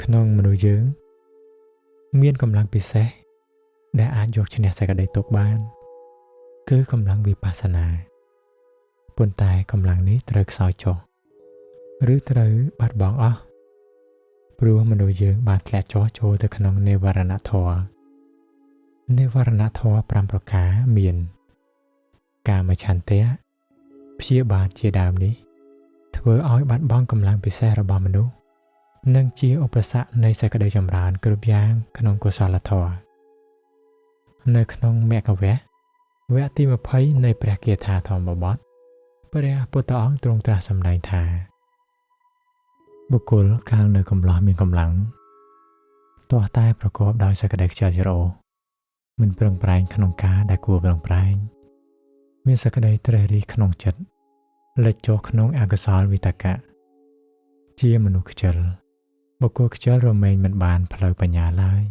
ក្នុងមនុស្សយើងមានកម្លាំងពិសេសដែលអាចយកឈ្នះសេចក្តីទុក្ខបានគឺកម្លាំងវិបស្សនាប៉ុន្តែកម្លាំងនេះត្រូវខ្សោយចុះឬត្រូវបាត់បង់អស់ព្រោះមនុស្សយើងបានធ្លាក់ចុះចូលទៅក្នុងនិវរណធម៌និវរណធម៌5ប្រការមានកាមឆន្ទៈព្យាបាទជាដើមនេះធ្វើឲ្យបាត់បង់កម្លាំងពិសេសរបស់មនុស្សនិងជាឧបសគ្គនៃសេចក្តីចម្រើនគ្រប់យ៉ាងក្នុងកុសលធម៌នៅក្នុងមគ្គវគ្គវគ្គទី20នៃព្រះគាថាធម្មបទព្រះពុទ្ធអង្គទ្រង់ត្រាស់សម្ដែងថាបុគ្គលកាលនៅកំឡោះមានកម្លាំងទាស់តែប្រកបដោយសេចក្តីខ្ជិលច្រអូសមិនប្រឹងប្រែងក្នុងការដែលគួរប្រឹងប្រែងមានសេចក្តីត្រេះរិះក្នុងចិត្តលិចចុះក្នុងអកុសលវិតកៈជាមនុស្សខ្ជិលបុគ្គលខ្ជិលរមែងមិនបានផ្លូវបញ្ញាឡើយ